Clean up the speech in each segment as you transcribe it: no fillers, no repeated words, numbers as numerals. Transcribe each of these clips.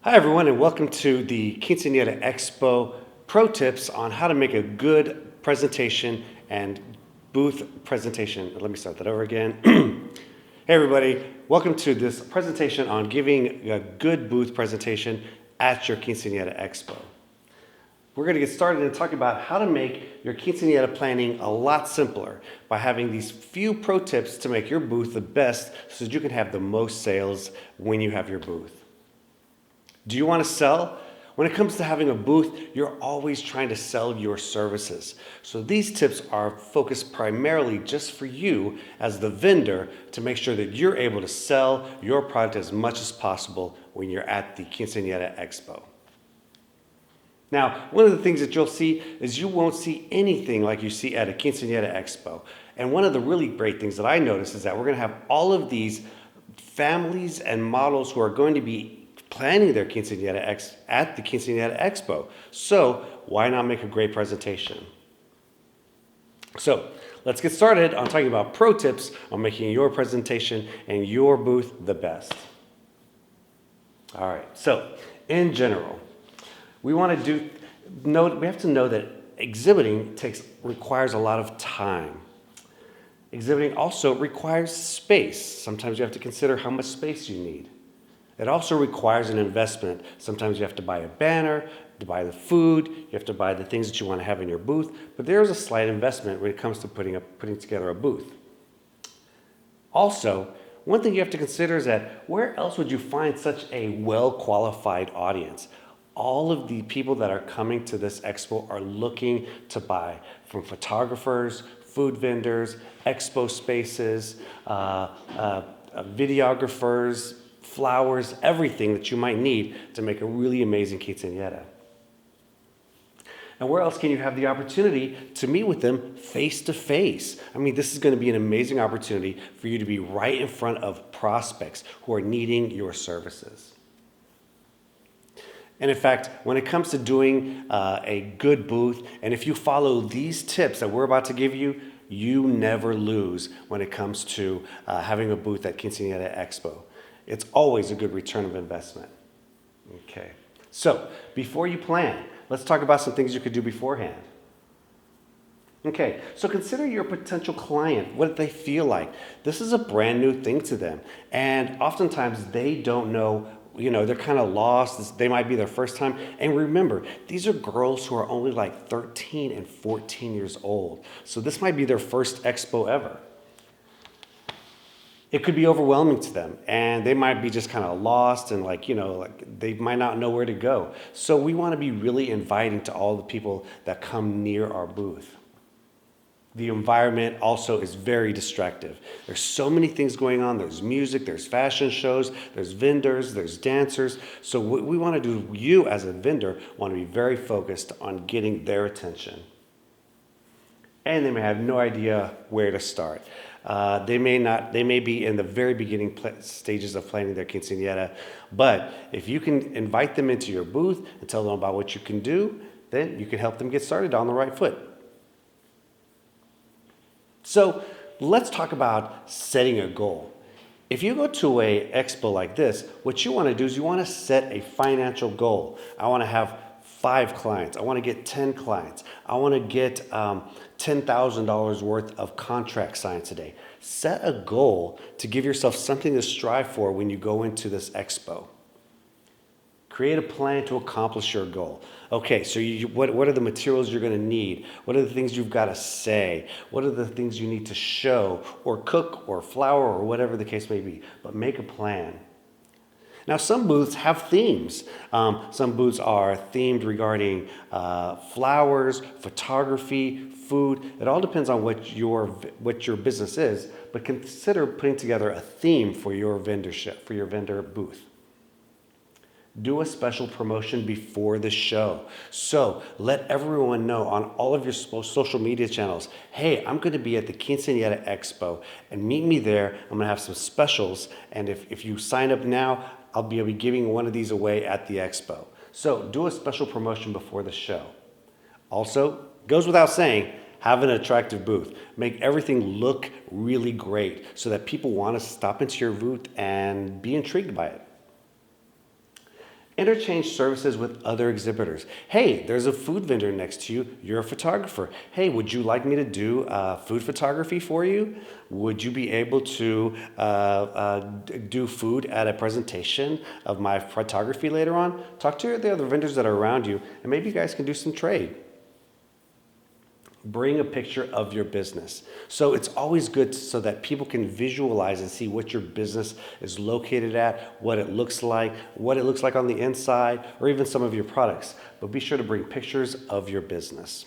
Hi everyone, and welcome to the Quinceañera Expo Pro Tips on how to make a good presentation and booth presentation. Let me start that over again. Hey everybody, welcome to this presentation on giving a good booth presentation at your Quinceañera Expo. We're going to get started and talk about how to make your quinceañera planning a lot simpler by having these few pro tips to make your booth the best so that you can have the most sales when you have your booth. Do you want to sell? When it comes to having a booth, you're always trying to sell your services. So these tips are focused primarily just for you as the vendor to make sure that you're able to sell your product as much as possible when you're at the Quinceañera Expo. Now, one of the things that you'll see is you won't see anything like you see at a Quinceañera Expo. And one of the really great things that I noticed is that we're going to have all of these families and models who are going to be planning their Quinceañera at the Quinceañera Expo. So why not make a great presentation? So let's get started on talking about pro tips on making your presentation and your booth the best. All right, so in general, we have to know that exhibiting requires a lot of time. Exhibiting also requires space. Sometimes you have to consider how much space you need. It also requires an investment. Sometimes you have to buy a banner, to buy the food, you have to buy the things that you want to have in your booth, but there is a slight investment when it comes to putting together a booth. Also, one thing you have to consider is that where else would you find such a well-qualified audience? All of the people that are coming to this expo are looking to buy from photographers, food vendors, expo spaces, videographers, flowers, everything that you might need to make a really amazing quinceañera. And where else can you have the opportunity to meet with them face to face? I mean, this is going to be an amazing opportunity for you to be right in front of prospects who are needing your services. And in fact, when it comes to doing a good booth, and if you follow these tips that we're about to give you, you never lose when it comes to having a booth at Quinceañera Expo. It's always a good return of investment. Okay, so before you plan, let's talk about some things you could do beforehand. Okay, so consider your potential client. What do they feel like? This is a brand new thing to them. And oftentimes they don't know, they're kind of lost. They might be their first time. And remember, these are girls who are only like 13 and 14 years old. So this might be their first expo ever. It could be overwhelming to them, and they might be just kind of lost and they might not know where to go. So we want to be really inviting to all the people that come near our booth. The environment also is very distractive. There's so many things going on. There's music, there's fashion shows, there's vendors, there's dancers. So what we want to do, you as a vendor want to be very focused on getting their attention. And they may have no idea where to start. They may be in the very beginning stages of planning their quinceañera, but if you can invite them into your booth and tell them about what you can do, then you can help them get started on the right foot. So let's talk about setting a goal. If you go to an expo like this, what you want to do is you want to set a financial goal. I want to have 5 clients. I want to get 10 clients. I want to get $10,000 worth of contracts signed today. Set a goal to give yourself something to strive for when you go into this expo. Create a plan to accomplish your goal. Okay, so what are the materials you're going to need? What are the things you've got to say? What are the things you need to show or cook or flour or whatever the case may be? But make a plan. Now, some booths have themes. Some booths are themed regarding flowers, photography, food. It all depends on what your business is, but consider putting together a theme for your vendor booth. Do a special promotion before the show. So let everyone know on all of your social media channels, hey, I'm going to be at the Quinceañera Expo and meet me there. I'm going to have some specials. And if you sign up now, I'll be giving one of these away at the expo. So do a special promotion before the show. Also, goes without saying, have an attractive booth. Make everything look really great so that people want to stop into your booth and be intrigued by it. Interchange services with other exhibitors. Hey, there's a food vendor next to you. You're a photographer. Hey, would you like me to do food photography for you? Would you be able to do food at a presentation of my photography later on? Talk to the other vendors that are around you, and maybe you guys can do some trade. Bring a picture of your business. So it's always good so that people can visualize and see what your business is located at, what it looks like on the inside, or even some of your products. But be sure to bring pictures of your business.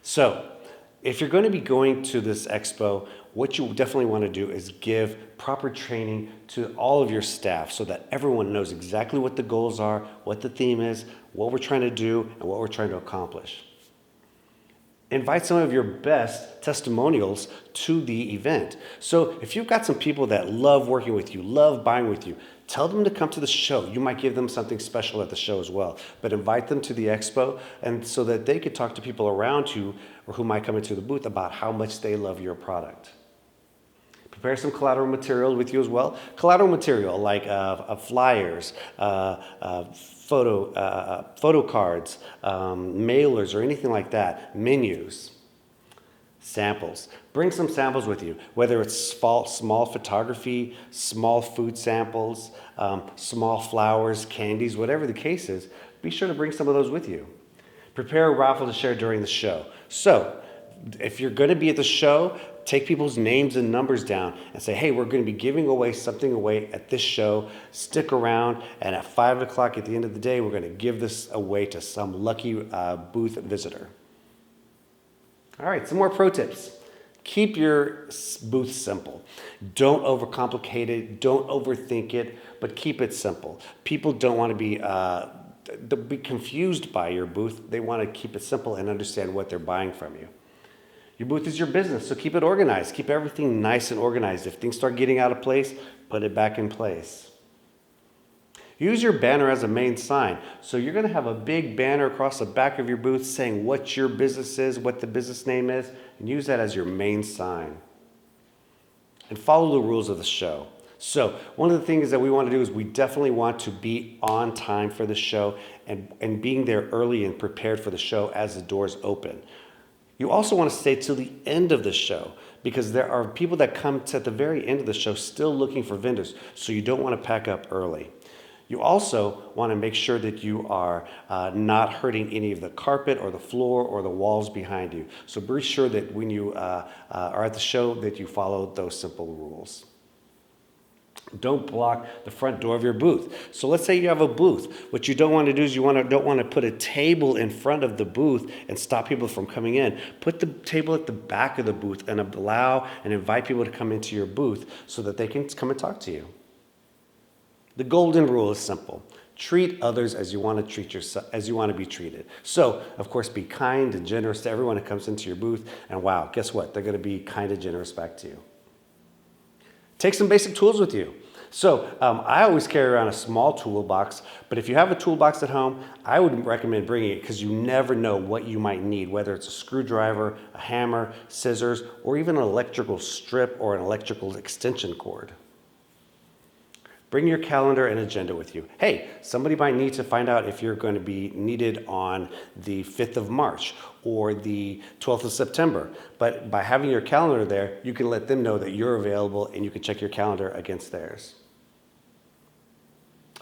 So if you're going to be going to this expo, what you definitely want to do is give proper training to all of your staff so that everyone knows exactly what the goals are, what the theme is, what we're trying to do, and what we're trying to accomplish. Invite some of your best testimonials to the event. So if you've got some people that love working with you, love buying with you, tell them to come to the show. You might give them something special at the show as well, but invite them to the expo and so that they could talk to people around you or who might come into the booth about how much they love your product. Prepare some collateral material with you as well. Collateral material like flyers, photo cards, mailers, or anything like that, menus, samples. Bring some samples with you, whether it's small photography, small food samples, small flowers, candies, whatever the case is, be sure to bring some of those with you. Prepare a raffle to share during the show. So, if you're going to be at the show, take people's names and numbers down and say, hey, we're going to be giving away something away at this show. Stick around, and at 5 o'clock at the end of the day, we're going to give this away to some lucky booth visitor. All right, some more pro tips. Keep your booth simple. Don't overcomplicate it. Don't overthink it, but keep it simple. People don't want to be confused by your booth. They want to keep it simple and understand what they're buying from you. Your booth is your business, so keep it organized. Keep everything nice and organized. If things start getting out of place, put it back in place. Use your banner as a main sign. So you're going to have a big banner across the back of your booth saying what your business is, what the business name is, and use that as your main sign. And follow the rules of the show. So one of the things that we want to do is we definitely want to be on time for the show and being there early and prepared for the show as the doors open. You also want to stay till the end of the show because there are people that come to at the very end of the show still looking for vendors, so you don't want to pack up early. You also want to make sure that you are not hurting any of the carpet or the floor or the walls behind you. So be sure that when you are at the show that you follow those simple rules. Don't block the front door of your booth. So let's say you have a booth. What you don't want to do is don't want to put a table in front of the booth and stop people from coming in. Put the table at the back of the booth and allow and invite people to come into your booth so that they can come and talk to you. The golden rule is simple. Treat others as you want to treat yourself, as you want to be treated. So, of course, be kind and generous to everyone that comes into your booth. And wow, guess what? They're going to be kind and generous back to you. Take some basic tools with you. So I always carry around a small toolbox, but if you have a toolbox at home, I would recommend bringing it because you never know what you might need, whether it's a screwdriver, a hammer, scissors, or even an electrical strip or an electrical extension cord. Bring your calendar and agenda with you. Hey, somebody might need to find out if you're going to be needed on the 5th of March or the 12th of September. But by having your calendar there, you can let them know that you're available and you can check your calendar against theirs.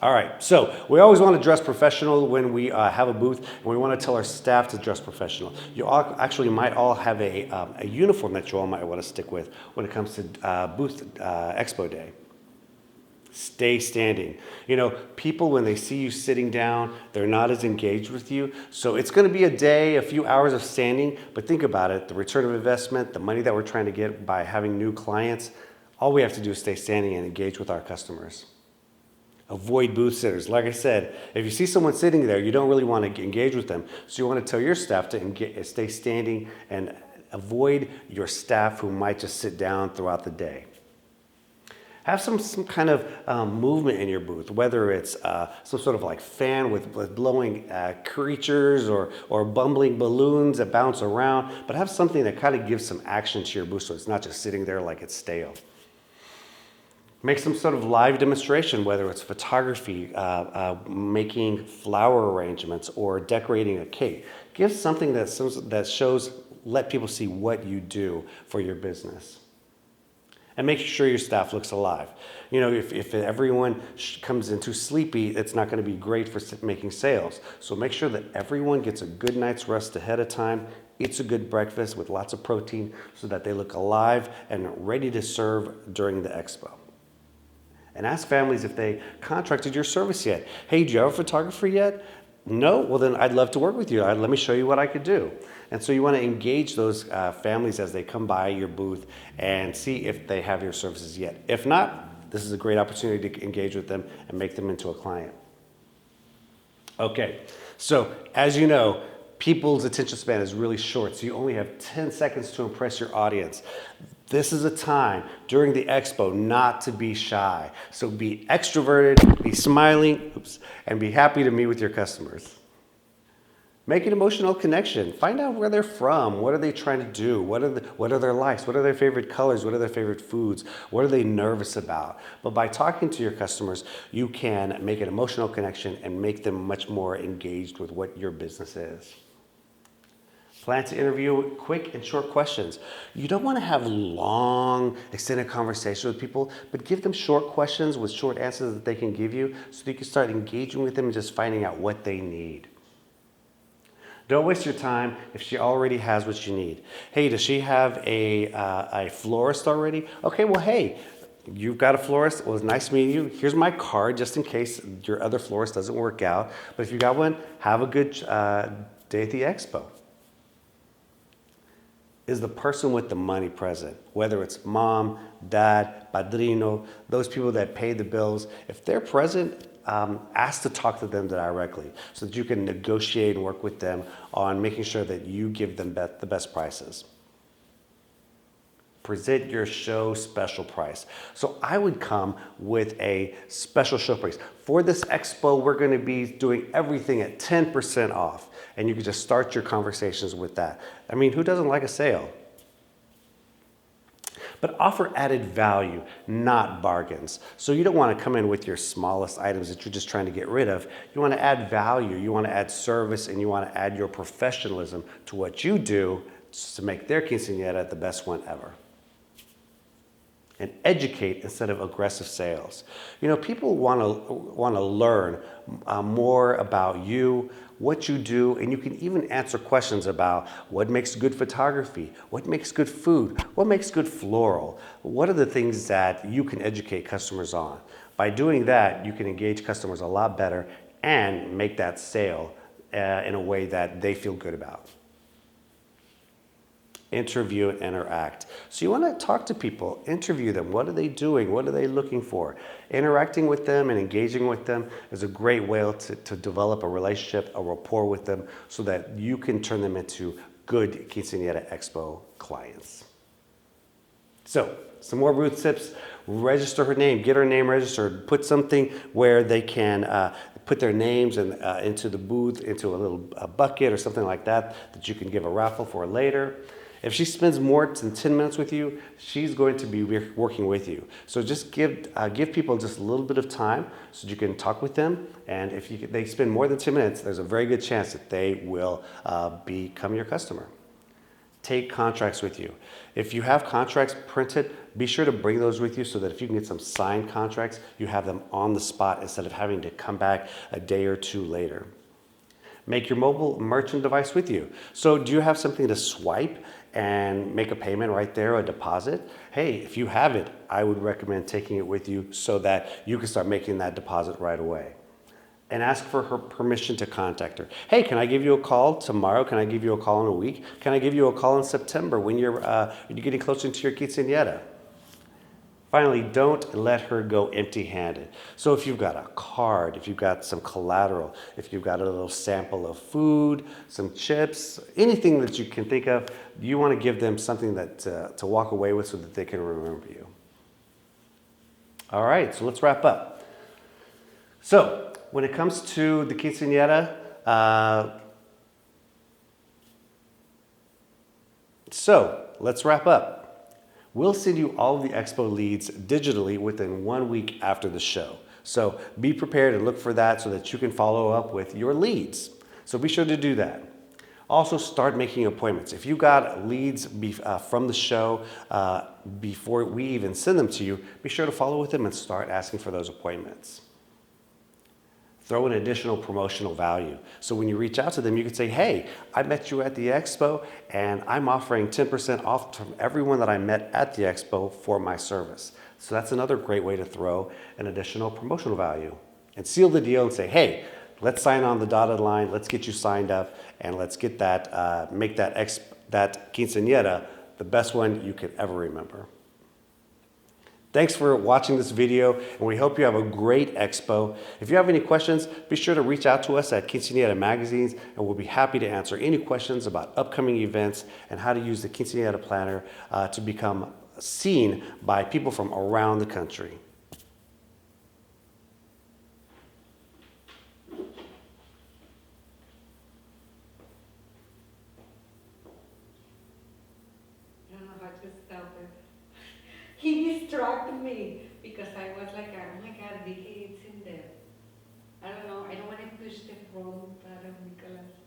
All right, so we always want to dress professional when we have a booth, and we want to tell our staff to dress professional. You all actually might all have a uniform that you all might want to stick with when it comes to booth expo day. Stay standing. You know, people, when they see you sitting down, they're not as engaged with you. So it's going to be a day, a few hours of standing, but think about it. The return of investment, the money that we're trying to get by having new clients, all we have to do is stay standing and engage with our customers. Avoid booth sitters. Like I said, if you see someone sitting there, you don't really want to engage with them. So you want to tell your staff to stay standing and avoid your staff who might just sit down throughout the day. Have some kind of movement in your booth, whether it's some sort of like fan with blowing creatures or bumbling balloons that bounce around, but have something that kind of gives some action to your booth so it's not just sitting there like it's stale. Make some sort of live demonstration, whether it's photography, making flower arrangements, or decorating a cake. Give something that shows, let people see what you do for your business. And make sure your staff looks alive. You know, if everyone comes in too sleepy, it's not going to be great for making sales. So make sure that everyone gets a good night's rest ahead of time, eats a good breakfast with lots of protein so that they look alive and ready to serve during the expo. And ask families if they contracted your service yet. Hey, do you have a photographer yet? No? Well, then I'd love to work with you. Let me show you what I could do. And so you want to engage those families as they come by your booth and see if they have your services yet. If not, this is a great opportunity to engage with them and make them into a client. Okay, so as you know, people's attention span is really short, so you only have 10 seconds to impress your audience. This is a time during the expo not to be shy. So be extroverted, be smiling, and be happy to meet with your customers. Make an emotional connection. Find out where they're from. What are they trying to do? What are their likes? What are their favorite colors? What are their favorite foods? What are they nervous about? But by talking to your customers, you can make an emotional connection and make them much more engaged with what your business is. Plan to interview quick and short questions. You don't want to have long, extended conversations with people, but give them short questions with short answers that they can give you so that you can start engaging with them and just finding out what they need. Don't waste your time if she already has what you need. Hey, does she have a florist already? Okay, well, hey, you've got a florist. Well, it's nice meeting you. Here's my card just in case your other florist doesn't work out. But if you got one, have a good day at the expo. Is the person with the money present? Whether it's mom, dad, padrino, those people that pay the bills, if they're present, ask to talk to them directly so that you can negotiate and work with them on making sure that you give them the best prices. Present your show special price. So I would come with a special show price. For this expo, we're going to be doing everything at 10% off. And you can just start your conversations with that. I mean, who doesn't like a sale? But offer added value, not bargains. So you don't want to come in with your smallest items that you're just trying to get rid of. You want to add value, you want to add service, and you want to add your professionalism to what you do to make their quinceañera the best one ever. And educate instead of aggressive sales. You know, people want to learn more about you, what you do, and you can even answer questions about what makes good photography, what makes good food, what makes good floral. What are the things that you can educate customers on? By doing that, you can engage customers a lot better and make that sale in a way that they feel good about. Interview and interact. So you want to talk to people, interview them. What are they doing? What are they looking for? Interacting with them and engaging with them is a great way to develop a relationship, a rapport with them so that you can turn them into good Quinceañera Expo clients. So some more Ruth tips. Register her name, get her name registered, put something where they can put their names into the booth, into a little bucket or something like that that you can give a raffle for later. If she spends more than 10 minutes with you, she's going to be working with you. So just give people just a little bit of time so you can talk with them. And if they spend more than 10 minutes, there's a very good chance that they will become your customer. Take contracts with you. If you have contracts printed, be sure to bring those with you so that if you can get some signed contracts, you have them on the spot instead of having to come back a day or two later. Make your mobile merchant device with you. So do you have something to swipe and make a payment right there, a deposit? Hey, if you have it, I would recommend taking it with you so that you can start making that deposit right away. And ask for her permission to contact her. Hey, can I give you a call tomorrow? Can I give you a call in a week? Can I give you a call in September when you're getting closer to your quinceañera? Finally, don't let her go empty-handed. So if you've got a card, if you've got some collateral, if you've got a little sample of food, some chips, anything that you can think of, you want to give them something that to walk away with so that they can remember you. All right, so let's wrap up. So when it comes to the quinceañera, let's wrap up. We'll send you all of the Expo leads digitally within 1 week after the show. So be prepared and look for that so that you can follow up with your leads. So be sure to do that. Also, start making appointments. If you got leads from the show before we even send them to you, be sure to follow with them and start asking for those appointments. Throw in additional promotional value. So when you reach out to them, you can say, hey, I met you at the Expo and I'm offering 10% off from everyone that I met at the Expo for my service. So that's another great way to throw an additional promotional value. And seal the deal and say, hey, let's sign on the dotted line, let's get you signed up, and let's get that, make that quinceañera the best one you could ever remember. Thanks for watching this video, and we hope you have a great Expo. If you have any questions, be sure to reach out to us at Quinceañera Magazines, and we'll be happy to answer any questions about upcoming events and how to use the Quinceañera Planner to become seen by people from around the country. I don't know how to stop it. He distracted me because I was like, oh my God, Vicky, it's in there. I don't know. I don't want to push the wrong button, Nicolas.